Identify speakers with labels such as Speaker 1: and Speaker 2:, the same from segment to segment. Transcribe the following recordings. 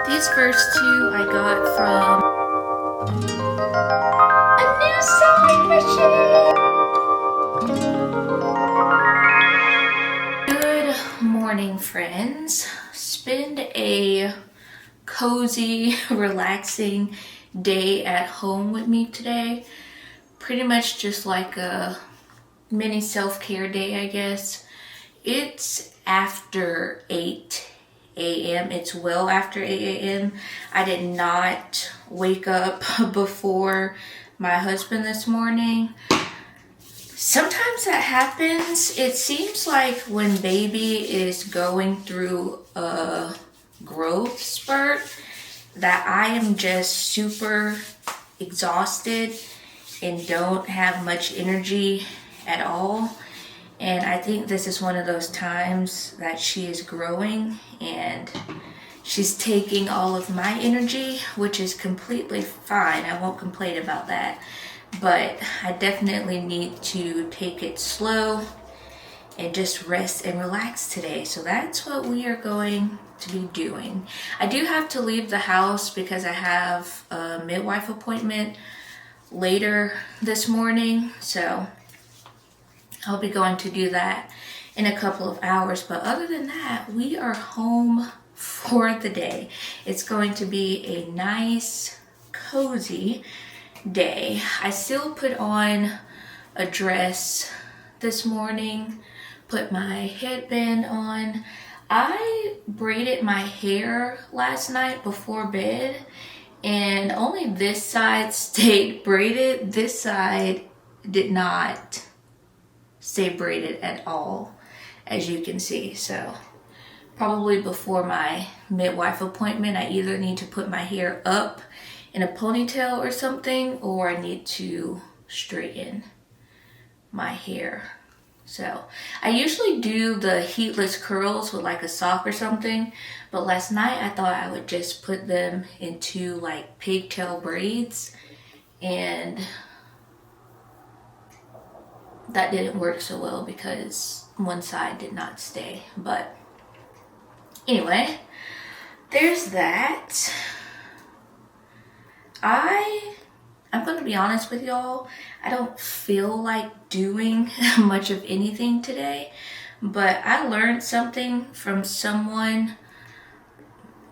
Speaker 1: These first two I got from a new sewing machine. Good morning, friends. Spend a cozy, relaxing day at home with me today. Pretty much just like a mini self-care day, I guess. It's after 8 a.m. It's well after 8 a.m. I did not wake up before my husband this morning. Sometimes that happens. It seems like when baby is going through a growth spurt that I am just super exhausted and don't have much energy at all. And I think this is one of those times that she is growing and she's taking all of my energy, which is completely fine. I won't complain about that. But I definitely need to take it slow and just rest and relax today. So that's what we are going to be doing. I do have to leave the house because I have a midwife appointment later this morning. So I'll be going to do that in a couple of hours. But other than that, we are home for the day. It's going to be a nice, cozy day. I still put on a dress this morning, put my headband on. I braided my hair last night before bed, and only this side stayed braided. This side did not stay braided at all, as you can see. So probably before my midwife appointment, I either need to put my hair up in a ponytail or something, or I need to straighten my hair. So I usually do the heatless curls with like a sock or something, but last night I thought I would just put them into like pigtail braids, and that didn't work so well because one side did not stay. But anyway, there's that. I'm going to be honest with y'all. I don't feel like doing much of anything today, but I learned something from someone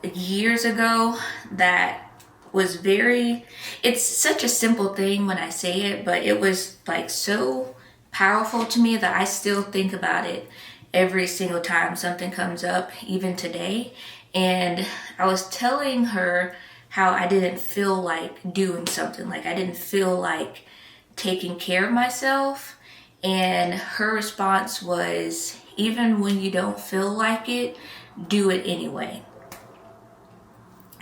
Speaker 1: years ago that was it's such a simple thing when I say it, but it was like so powerful to me that I still think about it every single time something comes up, even today. And I was telling her how I didn't feel like doing something, like I didn't feel like taking care of myself. And her response was, even when you don't feel like it, do it anyway.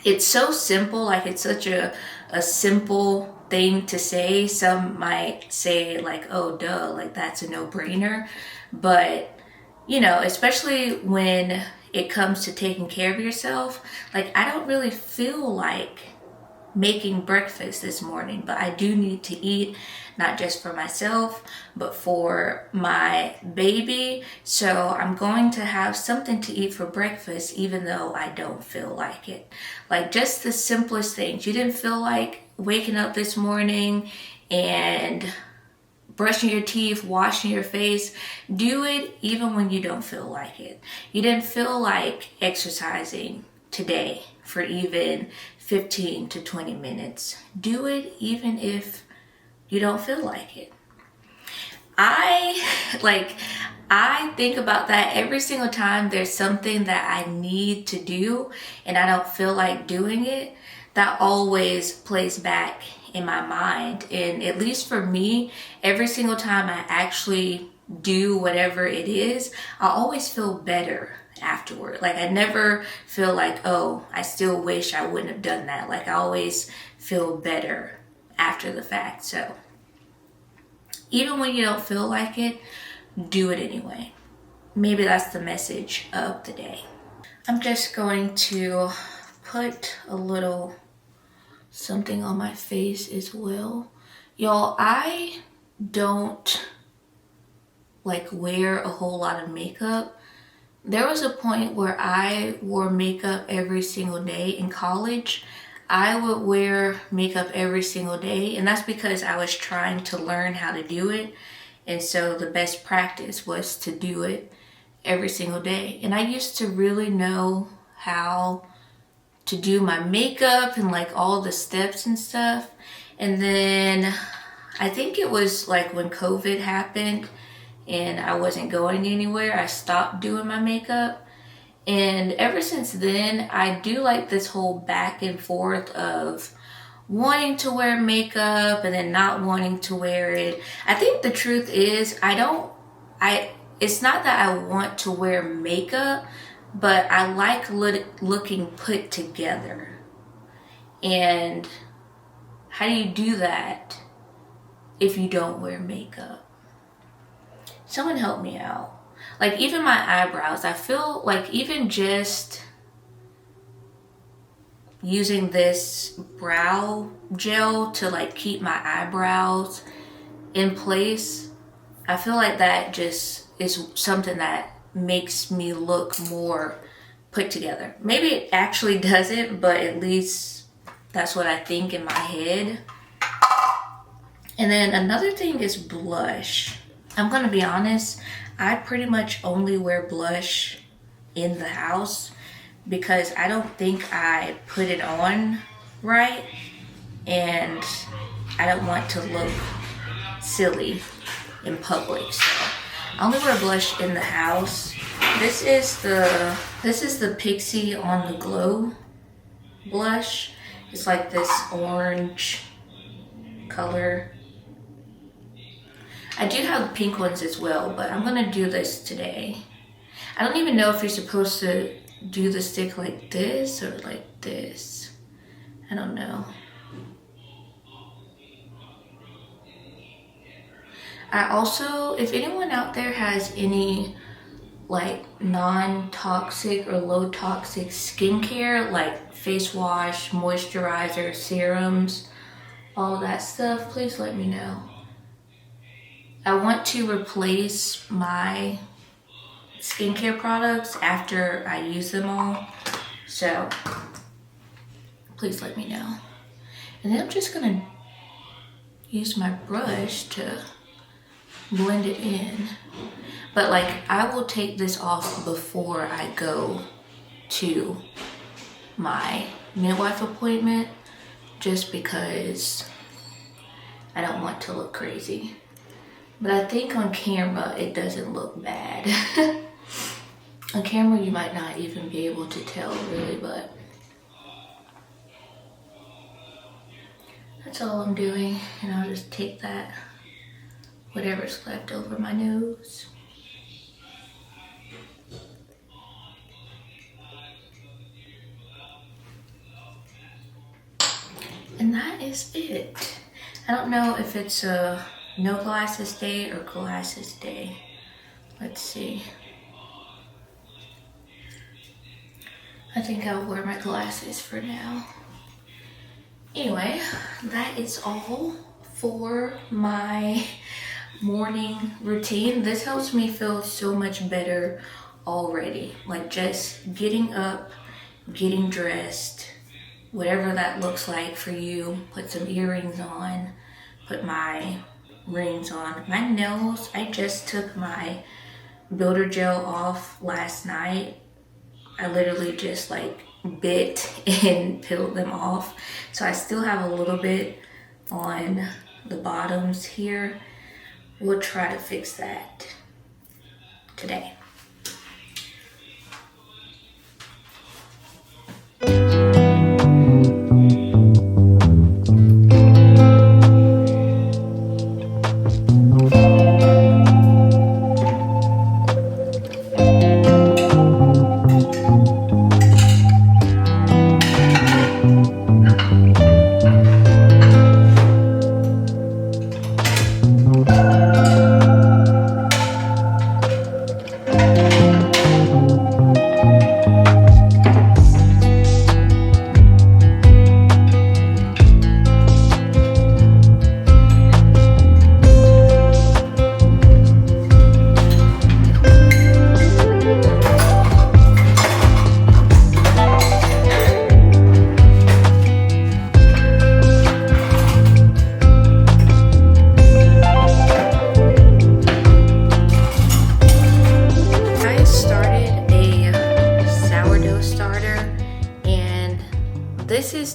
Speaker 1: It's so simple, like it's such a simple thing to say. Some might say like, oh duh, like that's a no-brainer. But you know, especially when it comes to taking care of yourself, like I don't really feel like making breakfast this morning, but I do need to eat, not just for myself, but for my baby. So I'm going to have something to eat for breakfast, even though I don't feel like it. Like just the simplest things. You didn't feel like waking up this morning and brushing your teeth, washing your face, do it even when you don't feel like it. You didn't feel like exercising today for even 15 to 20 minutes. Do it even if you don't feel like it. I think about that every single time there's something that I need to do and I don't feel like doing it. That always plays back in my mind. And at least for me, every single time I actually do whatever it is, I always feel better afterward. Like I never feel like, oh, I still wish I wouldn't have done that. Like I always feel better after the fact. So even when you don't feel like it, do it anyway. Maybe that's the message of the day. I'm just going to put a little something on my face as well. Y'all, I don't like wear a whole lot of makeup There was a point where I wore makeup every single day in college. I would wear makeup every single day, and that's because I was trying to learn how to do it. And so the best practice was to do it every single day. And I used to really know how to do my makeup and like all the steps and stuff. And then I think it was like when COVID happened and I wasn't going anywhere, I stopped doing my makeup. And ever since then, I do like this whole back and forth of wanting to wear makeup and then not wanting to wear it. I think the truth is it's not that I want to wear makeup, but I like looking put together. And how do you do that if you don't wear makeup? Someone help me out. Like even my eyebrows, I feel like even just using this brow gel to like keep my eyebrows in place, I feel like that just is something that makes me look more put together. Maybe it actually doesn't, but at least that's what I think in my head. And then another thing is blush. I'm gonna be honest, I pretty much only wear blush in the house because I don't think I put it on right, and I don't want to look silly in public. So I only wear blush in the house. This is the Pixie on the Glow blush. It's like this orange color. I do have pink ones as well, but I'm gonna do this today. I don't even know if you're supposed to do the stick like this or like this. I don't know. I also, if anyone out there has any like non-toxic or low toxic skincare, like face wash, moisturizer, serums, all that stuff, please let me know. I want to replace my skincare products after I use them all, so please let me know. And then I'm just gonna use my brush to blend it in, but like I will take this off before I go to my midwife appointment, just because I don't want to look crazy. But I think on camera it doesn't look bad. On camera you might not even be able to tell really, but that's all I'm doing. And I'll just take that, whatever's left over my nose. And that is it. I don't know if it's a no glasses day or glasses day. Let's see. I think I'll wear my glasses for now. Anyway, that is all for my morning routine. This helps me feel so much better already. Like just getting up, getting dressed, whatever that looks like for you. Put some earrings on, put my rings on. My nails, I just took my builder gel off last night. I literally just like bit and peeled them off. So I still have a little bit on the bottoms here. We'll try to fix that today.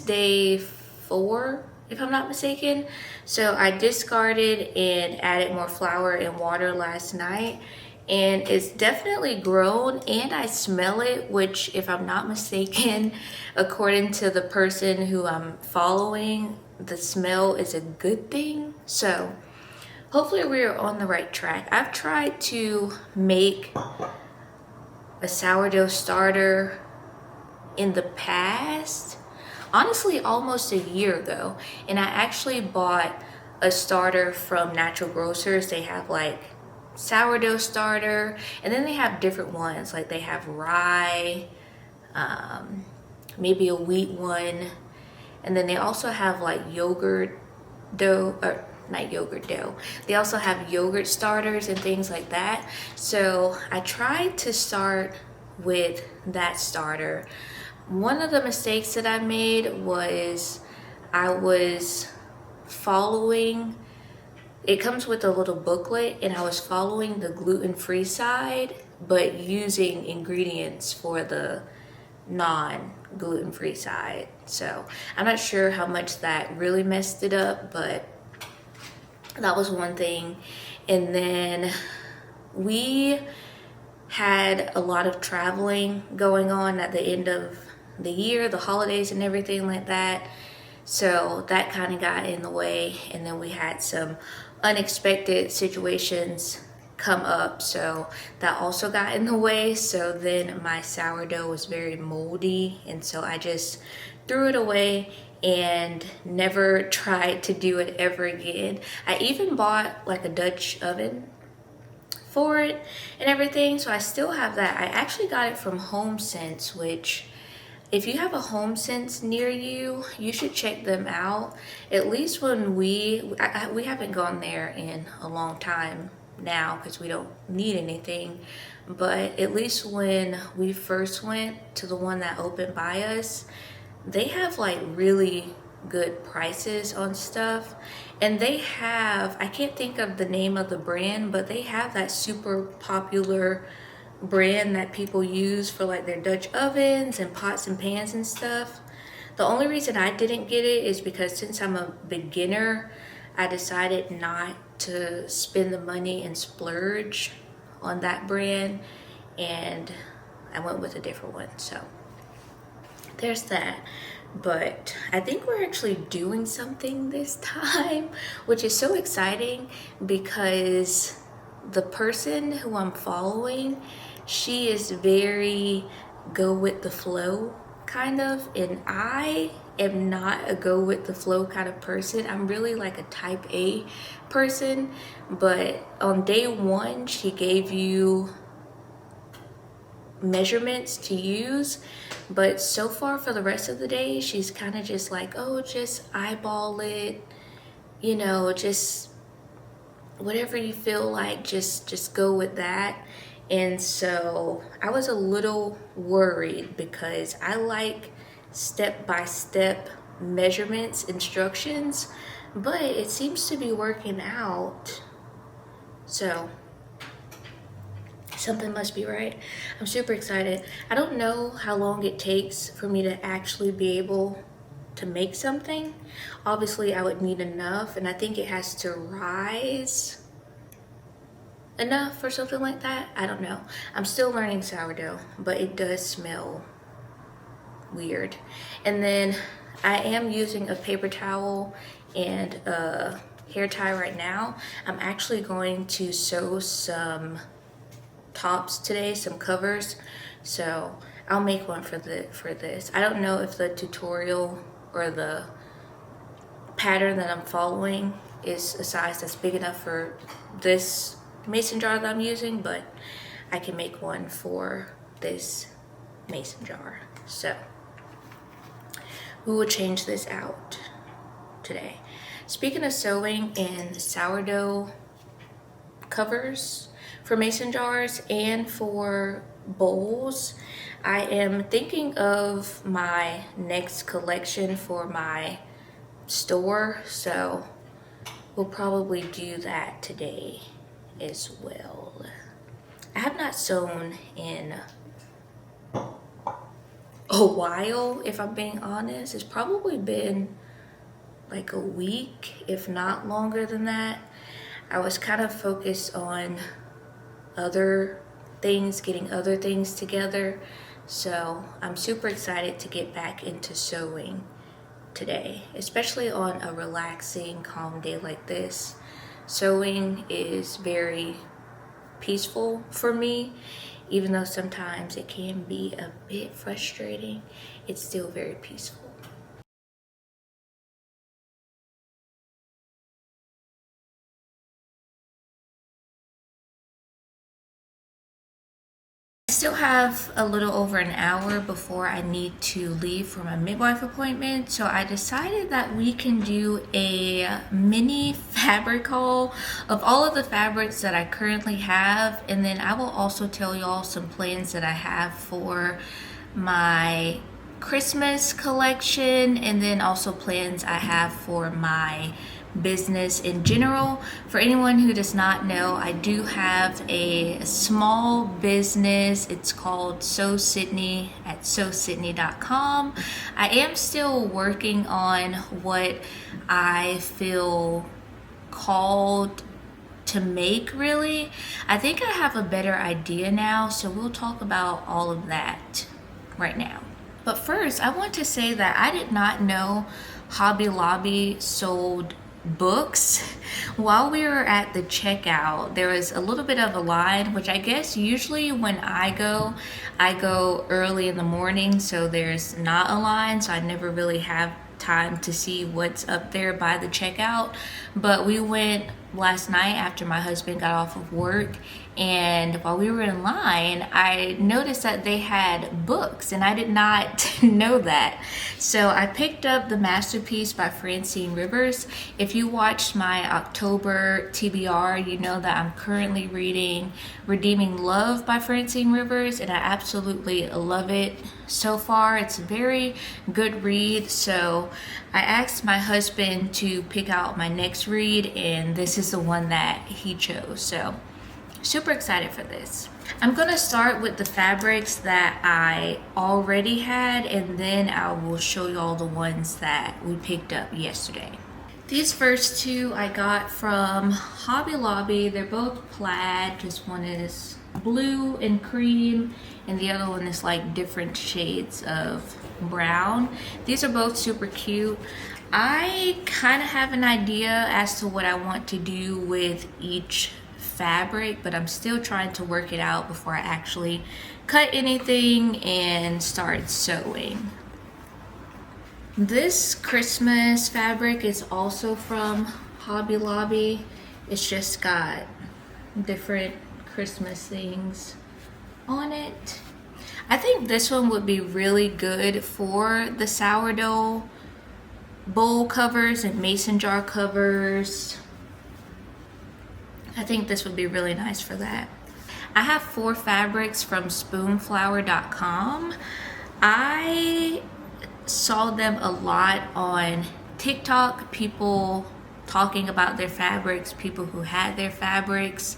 Speaker 1: day 4, if I'm not mistaken. So I discarded and added more flour and water last night, and it's definitely grown, and I smell it, which, if I'm not mistaken, according to the person who I'm following, the smell is a good thing. So hopefully we're on the right track. I've tried to make a sourdough starter in the past, honestly almost a year ago, and I actually bought a starter from Natural Grocers. They have like sourdough starter, and then they have different ones, like they have rye, maybe a wheat one, and then they also have like yogurt dough, or not yogurt dough, they also have yogurt starters and things like that. So I tried to start with that starter. One of the mistakes that I made was I was following, it comes with a little booklet, and I was following the gluten-free side but using ingredients for the non-gluten-free side. So I'm not sure how much that really messed it up, but that was one thing. And then we had a lot of traveling going on at the end of the year, the holidays and everything like that. So that kind of got in the way. And then we had some unexpected situations come up, so that also got in the way. So then my sourdough was very moldy, and so I just threw it away and never tried to do it ever again. I even bought like a Dutch oven for it and everything, so I still have that. I actually got it from HomeSense, which, if you have a HomeSense near you, you should check them out. At least when we haven't gone there in a long time now because we don't need anything, but at least when we first went to the one that opened by us, they have like really good prices on stuff. And they have, I can't think of the name of the brand, but they have that super popular brand that people use for like their Dutch ovens and pots and pans and stuff. The only reason I didn't get it is because since I'm a beginner, I decided not to spend the money and splurge on that brand, and I went with a different one. So there's that. But I think we're actually doing something this time, which is so exciting because the person who I'm following, she is very go with the flow kind of, and I am not a go with the flow kind of person. I'm really like a type A person. But on day 1, she gave you measurements to use, but so far for the rest of the day, she's kind of just like, oh, just eyeball it, you know, just whatever you feel like, just go with that. And so I was a little worried because I like step-by-step measurements, instructions, but it seems to be working out. So something must be right. I'm super excited. I don't know how long it takes for me to actually be able to make something. Obviously I would need enough, and I think it has to rise enough or something like that. I don't know. I'm still learning sourdough, but it does smell weird. And then I am using a paper towel and a hair tie right now. I'm actually going to sew some tops today, some covers, so I'll make one for this. I don't know if the tutorial or the pattern that I'm following is a size that's big enough for this mason jar that I'm using, but I can make one for this mason jar. So we will change this out today. Speaking of sewing and sourdough covers for mason jars and for bowls, I am thinking of my next collection for my store, so we'll probably do that today as well. I have not sewn in a a while, if I'm being honest. It's probably been like a week, if not longer than that. I was kind of focused on other things, getting other things together. So I'm super excited to get back into sewing today, especially on a relaxing, calm day like this. Sewing is very peaceful for me, even though sometimes it can be a bit frustrating. It's still very peaceful. I still have a little over an hour before I need to leave for my midwife appointment, so I decided that we can do a mini fabric haul of all of the fabrics that I currently have, and then I will also tell y'all some plans that I have for my Christmas collection, and then also plans I have for my business in general. For anyone who does not know, I do have a small business. It's called Sew Sydney at sewsydney.com. I am still working on what I feel called to make, really. I think I have a better idea now, so we'll talk about all of that right now. But first, I want to say that I did not know Hobby Lobby sold books. While we were at the checkout, there was a little bit of a line, which I guess usually when I go early in the morning, so there's not a line, so I never really have time to see what's up there by the checkout. But we went last night after my husband got off of work, and while we were in line, I noticed that they had books, and I did not know that. So I picked up The Masterpiece by Francine Rivers. If you watched my October TBR, you know that I'm currently reading Redeeming Love by Francine Rivers, and I absolutely love it so far. It's a very good read, so I asked my husband to pick out my next read, and this is the one that he chose. So super excited for this. I'm gonna start with the fabrics that I already had, and then I will show you all the ones that we picked up yesterday. These first two I got from Hobby Lobby. They're both plaid. Just one is blue and cream, and the other one is like different shades of brown. These are both super cute. I kind of have an idea as to what I want to do with each fabric, but I'm still trying to work it out before I actually cut anything and start sewing. This Christmas fabric is also from Hobby Lobby. It's just got different Christmas things on it. I think this one would be really good for the sourdough bowl covers and mason jar covers. I think this would be really nice for that. I have 4 fabrics from spoonflower.com. I saw them a lot on TikTok, people talking about their fabrics, people who had their fabrics.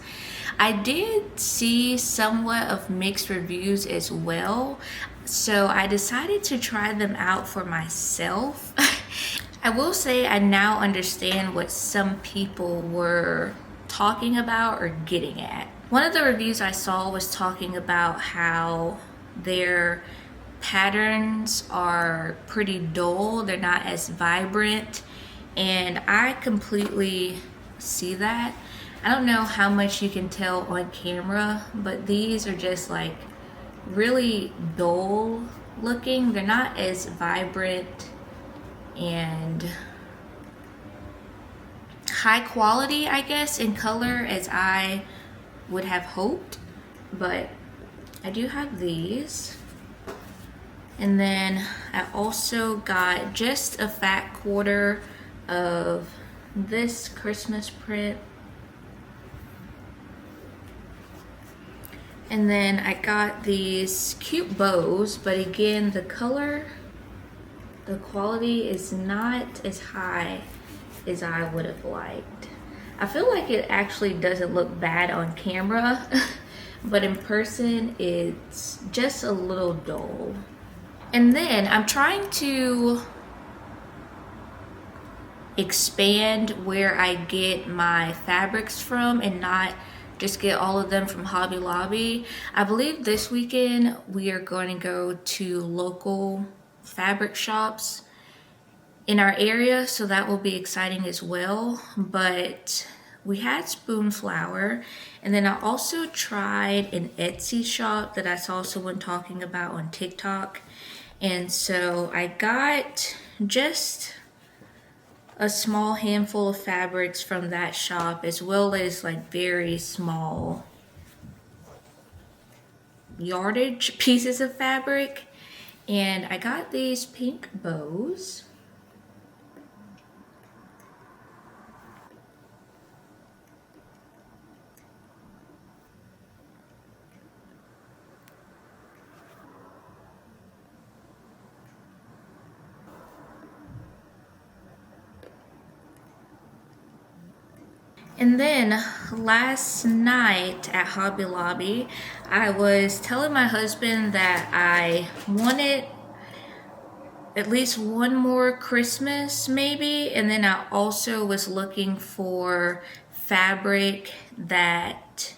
Speaker 1: I did see somewhat of mixed reviews as well, so I decided to try them out for myself. I will say I now understand what some people were talking about or getting at. One of the reviews I saw was talking about how their patterns are pretty dull, they're not as vibrant, and I completely see that. I don't know how much you can tell on camera, but these are just like really dull looking. They're not as vibrant and high quality, I guess, in color as I would have hoped, but I do have these. And then I also got just a fat quarter of this Christmas print. And then I got these cute bows, but again, the color, the quality is not as high as I would have liked. I feel like it actually doesn't look bad on camera, but in person, it's just a little dull. And then I'm trying to expand where I get my fabrics from and not just get all of them from Hobby Lobby. I believe this weekend we are going to go to local fabric shops in our area, so that will be exciting as well. But we had spoon flour, and then I also tried an Etsy shop that I saw someone talking about on TikTok. And so I got just a small handful of fabrics from that shop, as well as like very small yardage pieces of fabric. And I got these pink bows. And then last night at Hobby Lobby, I was telling my husband that I wanted at least one more Christmas maybe, and then I also was looking for fabric that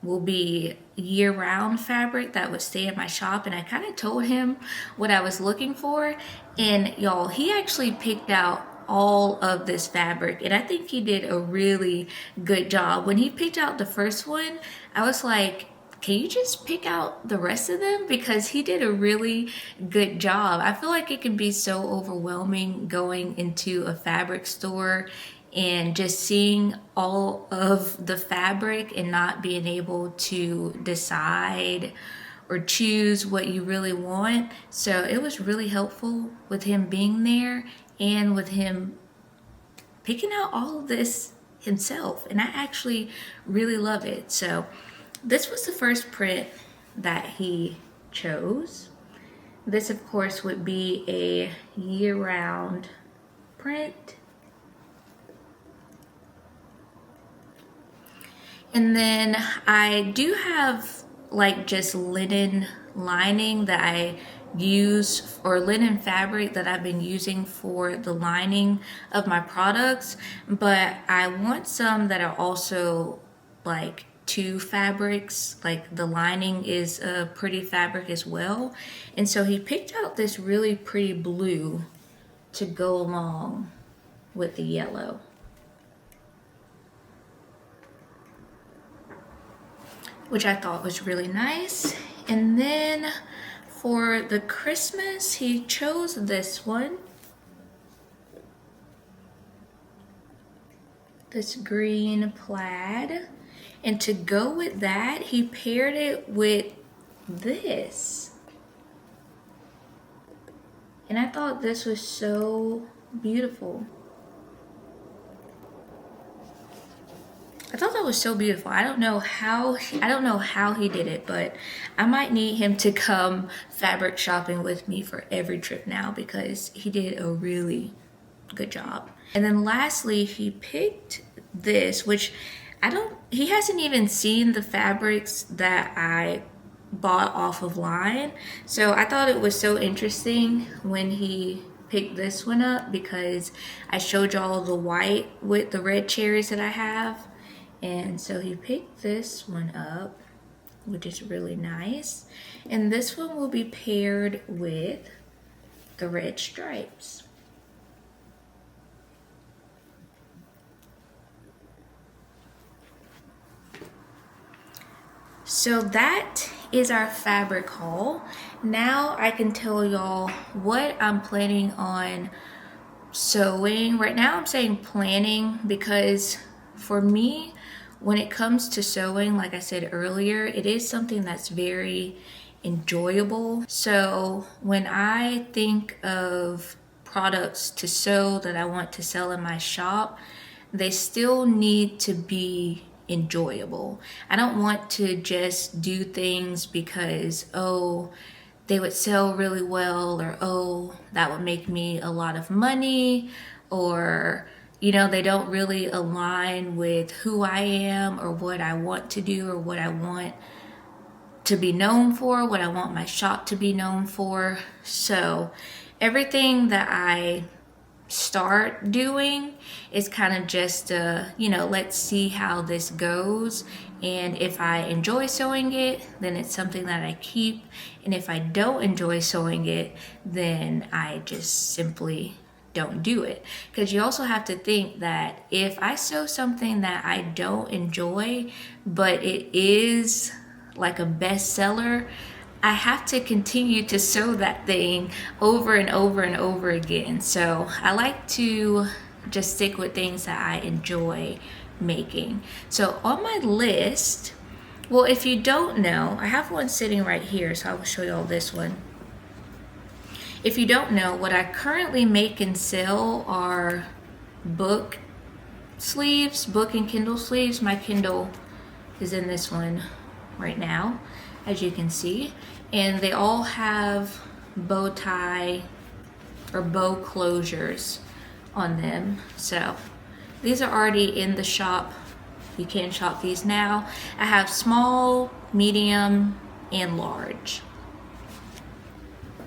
Speaker 1: will be year-round fabric that would stay in my shop. And I kind of told him what I was looking for, and y'all, he actually picked out all of this fabric, and I think he did a really good job. When he picked out the first one, I was like, can you just pick out the rest of them? Because he did a really good job. I feel like it can be so overwhelming going into a fabric store and just seeing all of the fabric and not being able to decide or choose what you really want. So it was really helpful with him being there and with him picking out all of this himself. And I actually really love it. So this was the first print that he chose. This, of course, would be a year-round print. And then I do have like just linen lining that I use, or linen fabric that I've been using for the lining of my products, but I want some that are also like two fabrics, like the lining is a pretty fabric as well. And so he picked out this really pretty blue to go along with the yellow, which I thought was really nice. And then for the Christmas, he chose this one, this green plaid. And to go with that, he paired it with this. And I thought this was so beautiful. I thought that was so beautiful. I don't know how he did it, but I might need him to come fabric shopping with me for every trip now, because he did a really good job. And then lastly, he picked this, which he hasn't even seen the fabrics that I bought off of line. So I thought it was so interesting when he picked this one up, because I showed y'all the white with the red cherries that I have. And so he picked this one up, which is really nice. And this one will be paired with the red stripes. So that is our fabric haul. Now I can tell y'all what I'm planning on sewing. Right now I'm saying planning, because for me, when it comes to sewing, like I said earlier, it is something that's very enjoyable. So when I think of products to sew that I want to sell in my shop, they still need to be enjoyable. I don't want to just do things because, oh, they would sell really well, or oh, that would make me a lot of money, or they don't really align with who I am or what I want to do or what I want to be known for, what I want my shop to be known for. So everything that I start doing is kind of just let's see how this goes, and if I enjoy sewing it, then it's something that I keep, and if I don't enjoy sewing it, then I just simply don't do it. Because you also have to think that if I sew something that I don't enjoy but it is like a bestseller, I have to continue to sew that thing over and over and over again. So I like to just stick with things that I enjoy making. So on my list, well, if you don't know, I have one sitting right here, so I will show you all this one. If you don't know, what I currently make and sell are book sleeves, book and Kindle sleeves. My Kindle is in this one right now, as you can see, and they all have bow tie or bow closures on them. So these are already in the shop. You can shop these now. I have small, medium, and large.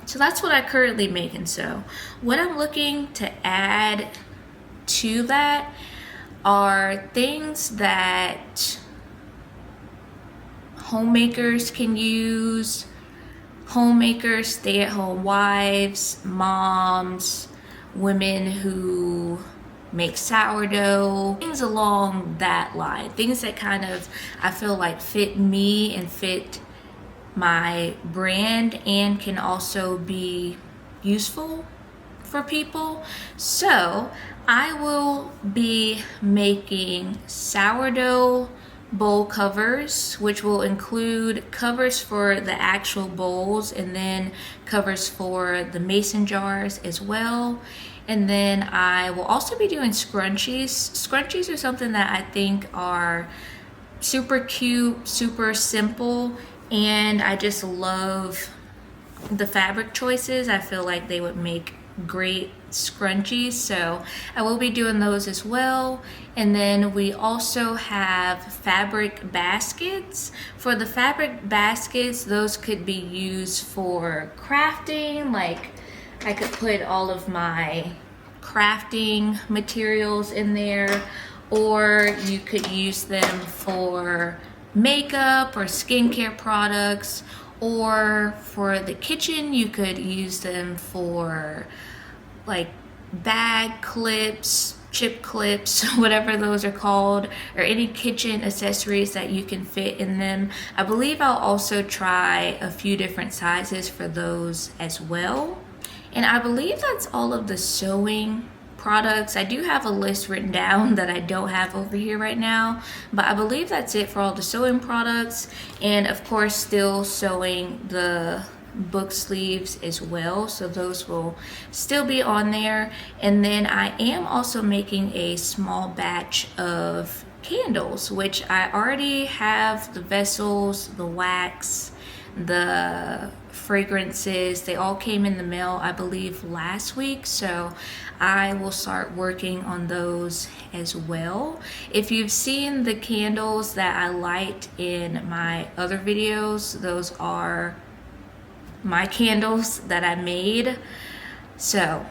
Speaker 1: So that's what I currently make and sew. What I'm looking to add to that are things that homemakers can use, homemakers, stay-at-home wives, moms, women who make sourdough, things along that line, things that kind of I feel like fit me and fit my brand and can also be useful for people. So I will be making sourdough bowl covers, which will include covers for the actual bowls and then covers for the mason jars as well. And then I will also be doing scrunchies. Scrunchies are something that I think are super cute, super simple, and I just love the fabric choices. I feel like they would make great scrunchies, so I will be doing those as well. And then we also have fabric baskets. For the fabric baskets, those could be used for crafting, like I could put all of my crafting materials in there, or you could use them for makeup or skincare products, or for the kitchen you could use them for like bag clips, chip clips, whatever those are called, or any kitchen accessories that you can fit in them. I believe I'll also try a few different sizes for those as well. And I believe that's all of the sewing products. I do have a list written down that I don't have over here right now, but I believe that's it for all the sewing products. And of course, still sewing the book sleeves as well, so those will still be on there. And then I am also making a small batch of candles, which I already have the vessels, the wax, the fragrances. They all came in the mail, I believe, last week, so I will start working on those as well. If you've seen the candles that I light in my other videos, those are my candles that I made. So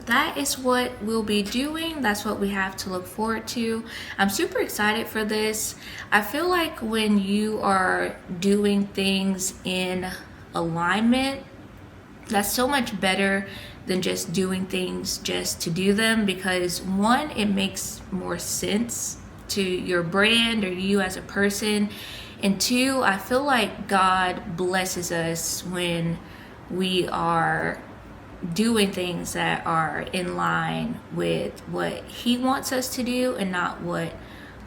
Speaker 1: that is what we'll be doing. That's what we have to look forward to. I'm super excited for this. I feel like when you are doing things in alignment, that's so much better than just doing things just to do them, because one, it makes more sense to your brand or you as a person, and two, I feel like God blesses us when we are doing things that are in line with what He wants us to do and not what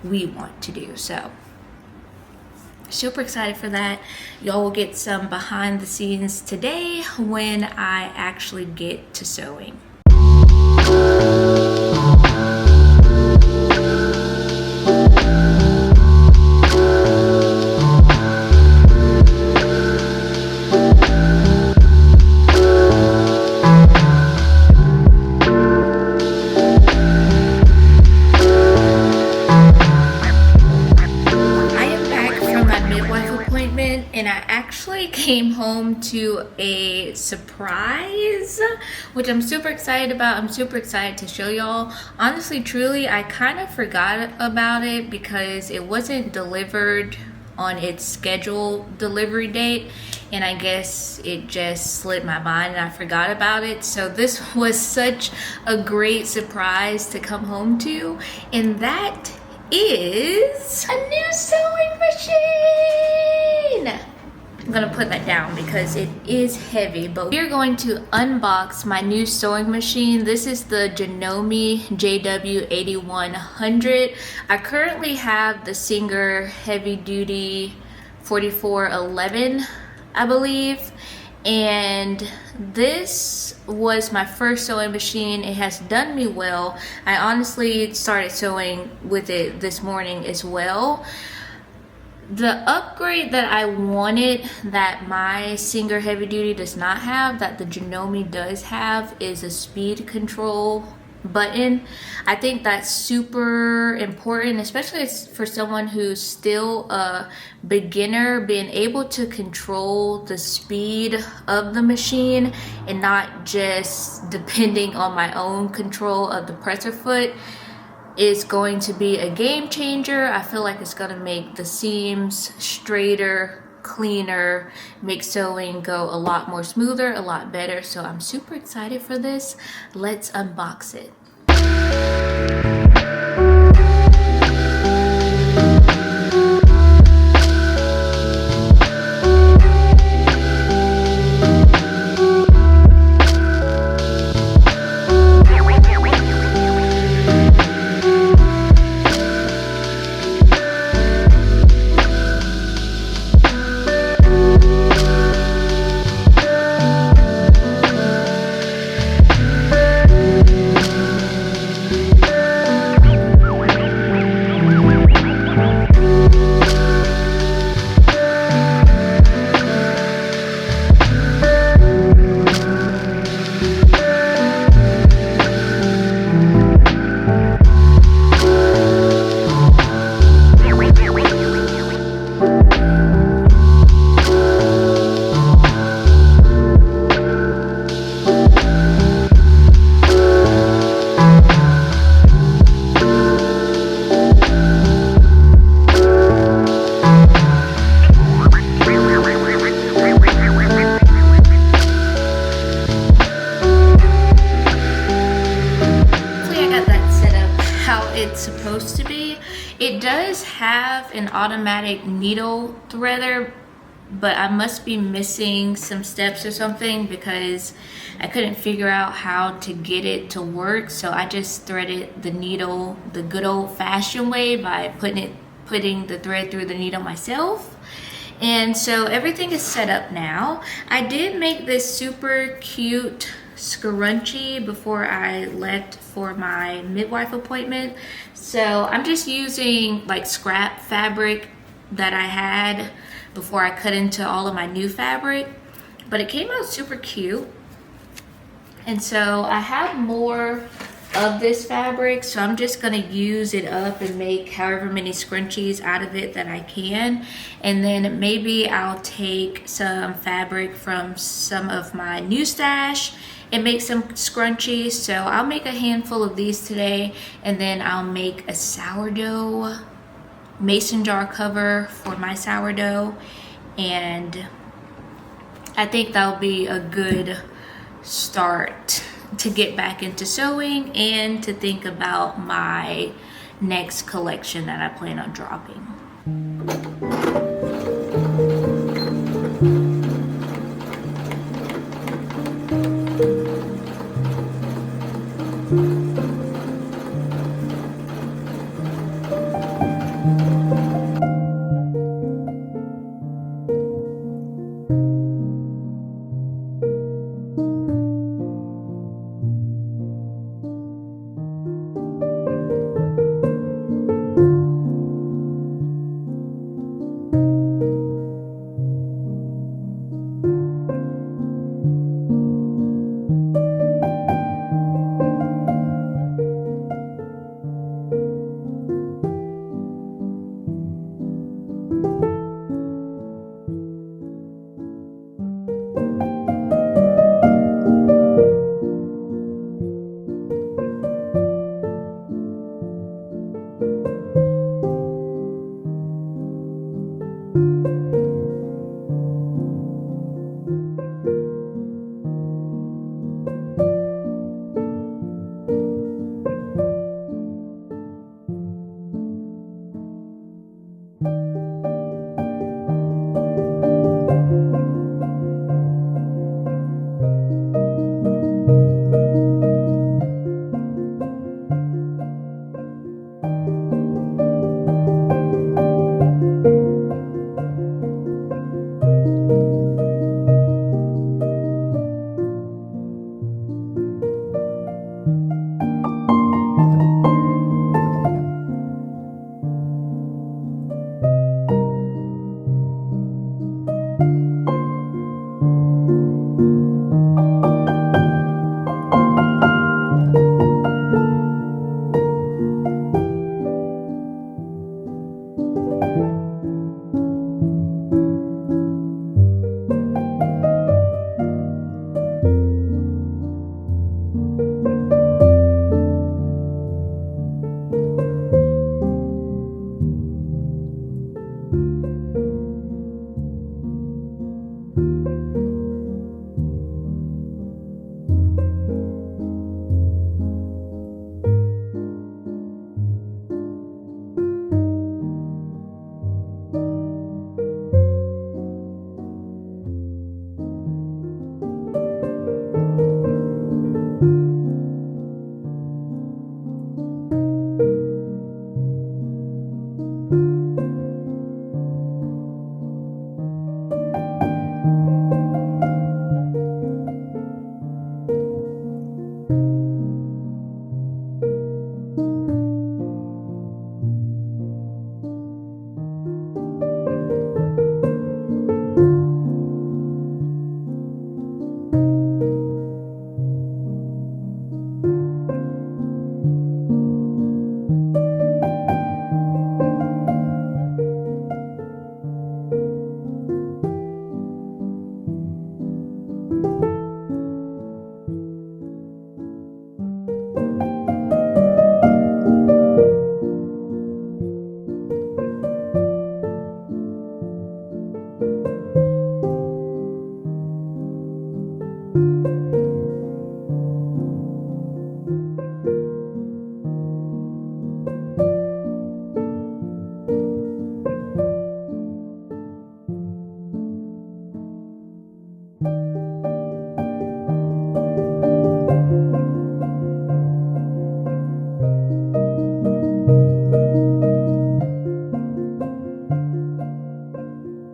Speaker 1: we want to do. So super excited for that. Y'all will get some behind the scenes today when I actually get to sewing. and I actually came home to a surprise, which I'm super excited about. I'm super excited to show y'all. Honestly, truly, I kind of forgot about it because it wasn't delivered on its scheduled delivery date, and I guess it just slipped my mind and I forgot about it. So this was such a great surprise to come home to, and that is a new sewing machine. I'm gonna put that down because it is heavy, but we're going to unbox my new sewing machine. This is the Janome JW8100. I currently have the Singer Heavy Duty 4411, I believe, and this was my first sewing machine. It has done me well. I honestly started sewing with it this morning as well. The upgrade that I wanted that my Singer Heavy Duty does not have, that the Janome does have, is a speed control button. I think that's super important, especially for someone who's still a beginner. Being able to control the speed of the machine and not just depending on my own control of the presser foot is going to be a game changer. I feel like it's gonna make the seams straighter, cleaner, make sewing go a lot more smoother, a lot better. So I'm super excited for this. Let's unbox it. It's supposed to be. It does have an automatic needle threader, but I must be missing some steps or something because I couldn't figure out how to get it to work. So I just threaded the needle the good old-fashioned way by putting the thread through the needle myself. And so everything is set up now. I did make this super cute scrunchie before I left for my midwife appointment. So I'm just using like scrap fabric that I had before I cut into all of my new fabric, but it came out super cute. And so I have more of this fabric, so I'm just gonna use it up and make however many scrunchies out of it that I can. And then maybe I'll take some fabric from some of my new stash and make some scrunchies. So I'll make a handful of these today, and then I'll make a sourdough mason jar cover for my sourdough. And I think that'll be a good start to get back into sewing and to think about my next collection that I plan on dropping.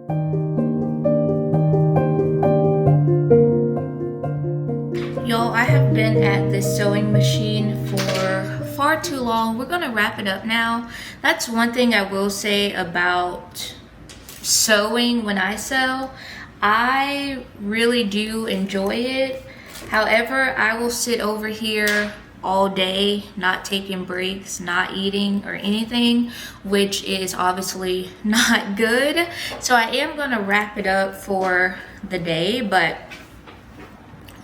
Speaker 1: Y'all, I have been at this sewing machine for far too long. We're gonna wrap it up now. That's one thing I will say about sewing when I sew. I really do enjoy it. However, I will sit over here all day, not taking breaks, not eating or anything, which is obviously not good. So I am gonna wrap it up for the day, but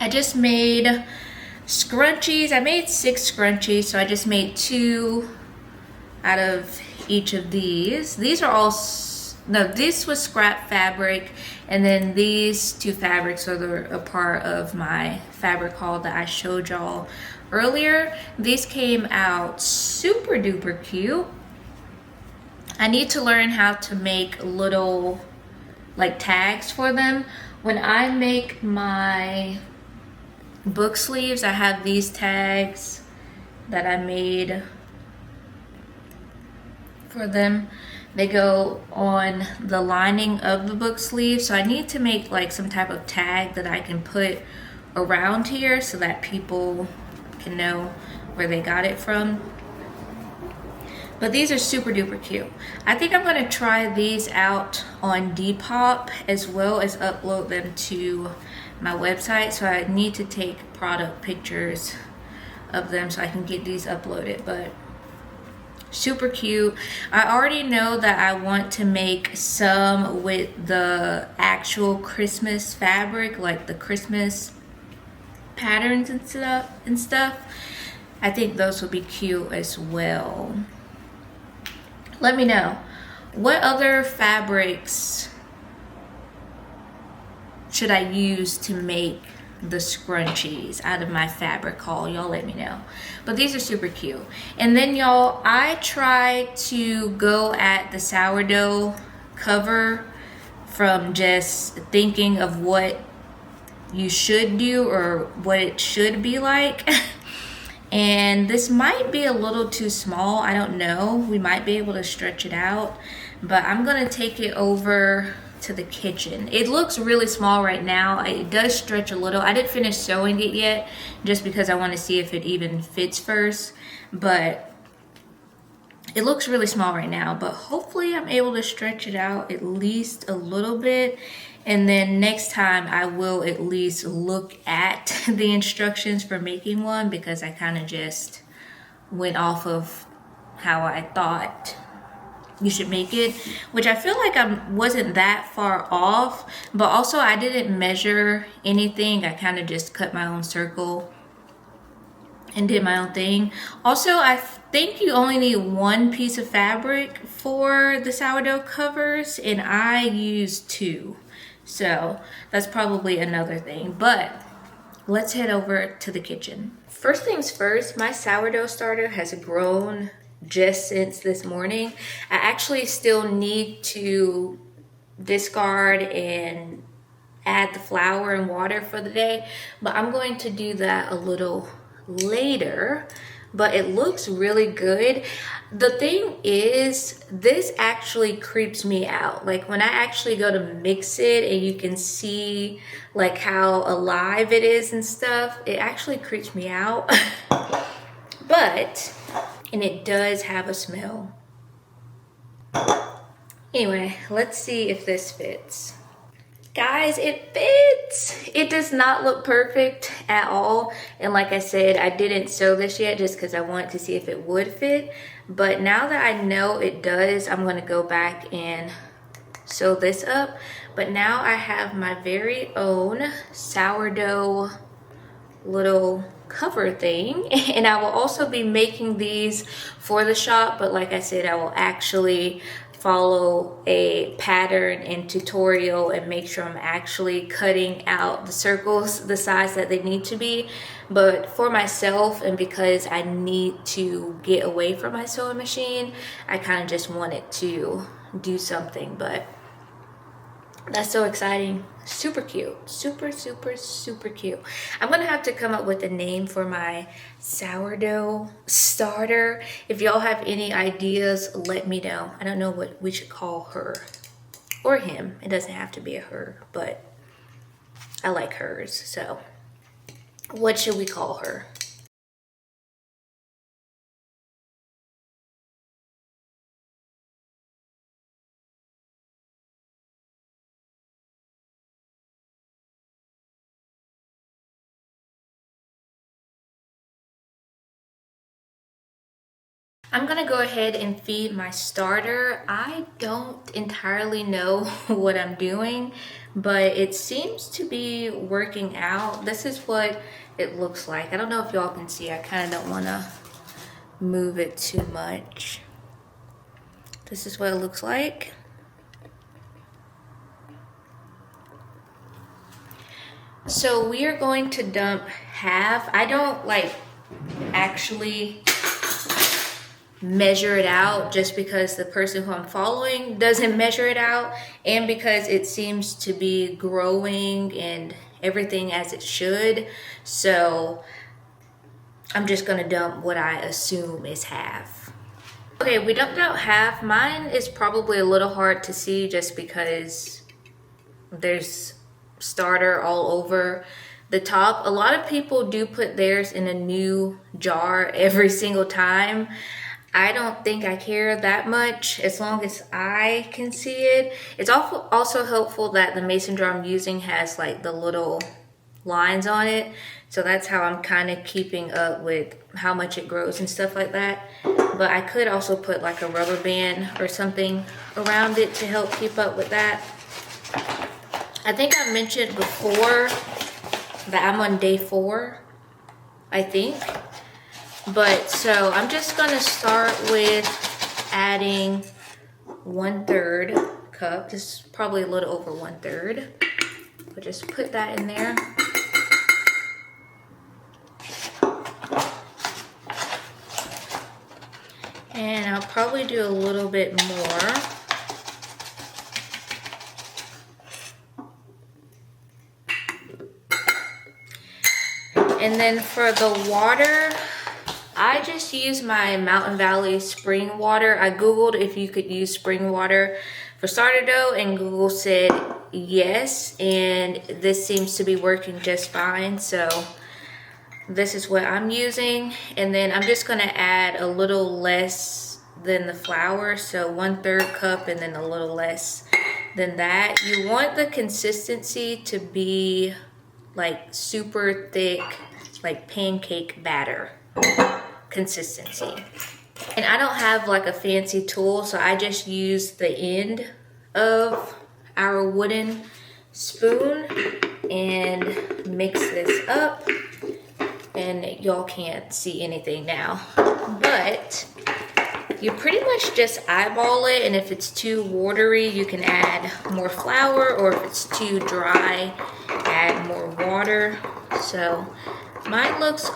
Speaker 1: I just made scrunchies. I made 6 scrunchies, so I just made 2 out of each of these. These are all, no, this was scrap fabric, and then these 2 fabrics are a part of my fabric haul that I showed y'all earlier. These came out super duper cute. I need to learn how to make little like tags for them. When I make my book sleeves, I have these tags that I made for them. They go on the lining of the book sleeve, so I need to make like some type of tag that I can put around here so that people can know where they got it from. But these are super duper cute. I think I'm gonna try these out on Depop as well as upload them to my website. So I need to take product pictures of them so I can get these uploaded. But super cute. I already know that I want to make some with the actual Christmas fabric, like the Christmas patterns and stuff. I think those will be cute as well. Let me know, what other fabrics should I use to make the scrunchies out of my fabric haul? Y'all let me know. But these are super cute. And then y'all, I try to go at the sourdough cover from just thinking of what you should do or what it should be like. And this might be a little too small, I don't know. We might be able to stretch it out, but I'm gonna take it over to the kitchen. It looks really small right now. It does stretch a little. I didn't finish sewing it yet just because I want to see if it even fits first, but it looks really small right now, but hopefully I'm able to stretch it out at least a little bit. And then next time I will at least look at the instructions for making one, because I kind of just went off of how I thought you should make it, which I feel like I wasn't that far off, but also I didn't measure anything. I kind of just cut my own circle and did my own thing. Also, I think you only need 1 piece of fabric for the sourdough covers, and I used 2. So that's probably another thing, but let's head over to the kitchen. First things first, my sourdough starter has grown just since this morning. I actually still need to discard and add the flour and water for the day, but I'm going to do that a little later. But it looks really good. The thing is, this actually creeps me out. Like when I actually go to mix it and you can see like how alive it is and stuff, it actually creeps me out. And it does have a smell. Anyway, let's see if this fits. Guys, it fits. It does not look perfect at all. And like I said, I didn't sew this yet just because I wanted to see if it would fit. But now that I know it does, I'm going to go back and sew this up. But now I have my very own sourdough little cover thing. And I will also be making these for the shop. But like I said, I will actually follow a pattern and tutorial and make sure I'm actually cutting out the circles the size that they need to be. But for myself, and because I need to get away from my sewing machine, I kind of just wanted to do something. But that's so exciting. Super cute. Super, super, super cute. I'm gonna have to come up with a name for my sourdough starter. If y'all have any ideas, let me know. I don't know what we should call her. or him. It doesn't have to be a her, but I like hers. So what should we call her? I'm gonna go ahead and feed my starter. I don't entirely know what I'm doing, but it seems to be working out. This is what it looks like. I don't know if y'all can see. I kind of don't want to move it too much. This is what it looks like. So we are going to dump half. I don't like actually measure it out just because the person who I'm following doesn't measure it out, and because it seems to be growing and everything as it should. So I'm just gonna dump what I assume is half. Okay, we dumped out half. Mine is probably a little hard to see just because there's starter all over the top. A lot of people do put theirs in a new jar every single time. I don't think I care that much as long as I can see it. It's also helpful that the mason jar I'm using has like the little lines on it. So that's how I'm kind of keeping up with how much it grows and stuff like that. But I could also put like a rubber band or something around it to help keep up with that. I think I mentioned before that I'm on day 4, I think. But so I'm just gonna start with adding 1/3 cup. This is probably a little over 1/3. But just put that in there. And I'll probably do a little bit more. And then for the water, I just use my Mountain Valley spring water. I Googled if you could use spring water for starter dough, and Google said yes, and this seems to be working just fine. So this is what I'm using. And then I'm just gonna add a little less than the flour, so 1/3 cup and then a little less than that. You want the consistency to be like super thick, like pancake batter consistency. And I don't have like a fancy tool, so I just use the end of our wooden spoon and mix this up. And y'all can't see anything now, but you pretty much just eyeball it, and if it's too watery you can add more flour, or if it's too dry add more water. So mine looks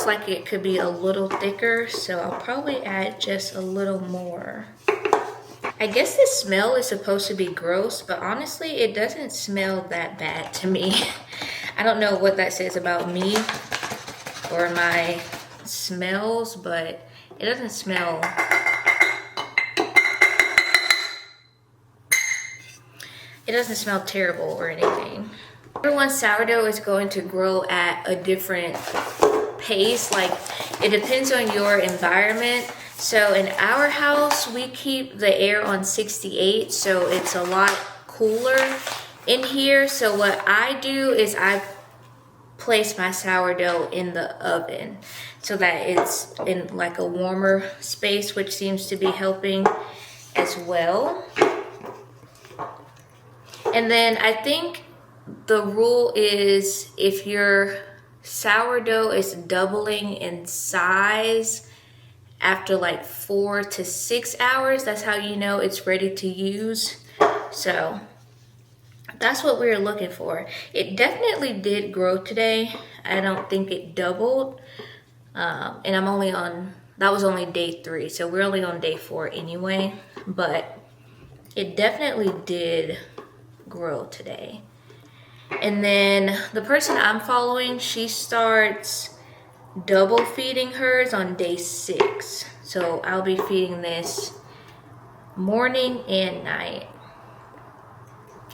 Speaker 1: like it could be a little thicker, so I'll probably add just a little more. I guess the smell is supposed to be gross, but honestly it doesn't smell that bad to me. I don't know what that says about me or my smells, but it doesn't smell terrible or anything. Everyone's sourdough is going to grow at a different pace. Like, it depends on your environment. So in our house, we keep the air on 68, so it's a lot cooler in here. So what I do is I place my sourdough in the oven so that it's in like a warmer space, which seems to be helping as well. And then I think the rule is if your sourdough is doubling in size after like 4 to 6 hours, that's how you know it's ready to use. So that's what we were looking for. It definitely did grow today. I don't think it doubled. And I'm only on, that was only day 3, so we're only on day 4 anyway. But it definitely did grow today. And then the person I'm following, she starts double feeding hers on day 6. So I'll be feeding this morning and night.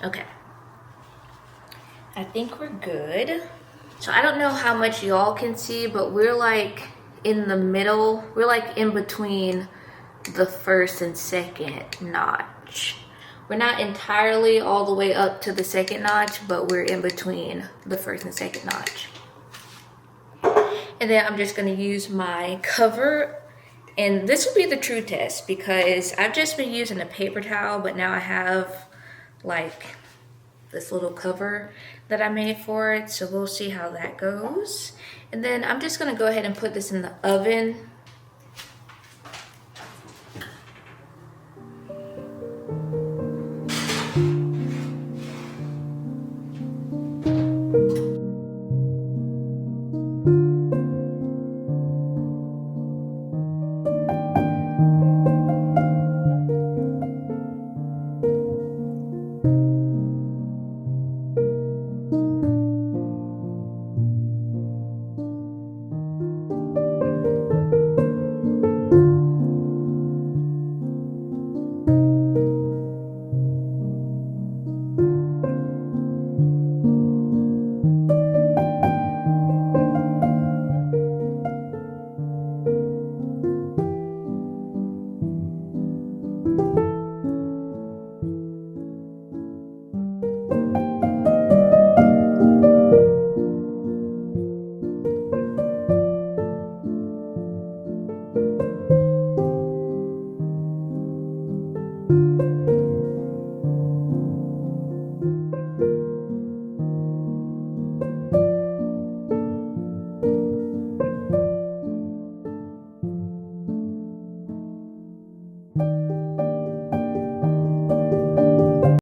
Speaker 1: Okay. I think we're good. So I don't know how much y'all can see, but we're like in the middle. We're like in between the first and second notch. We're not entirely all the way up to the second notch, but we're in between the first and second notch. And then I'm just gonna use my cover, and this will be the true test because I've just been using a paper towel, but now I have like this little cover that I made for it, so we'll see how that goes. And then I'm just gonna go ahead and put this in the oven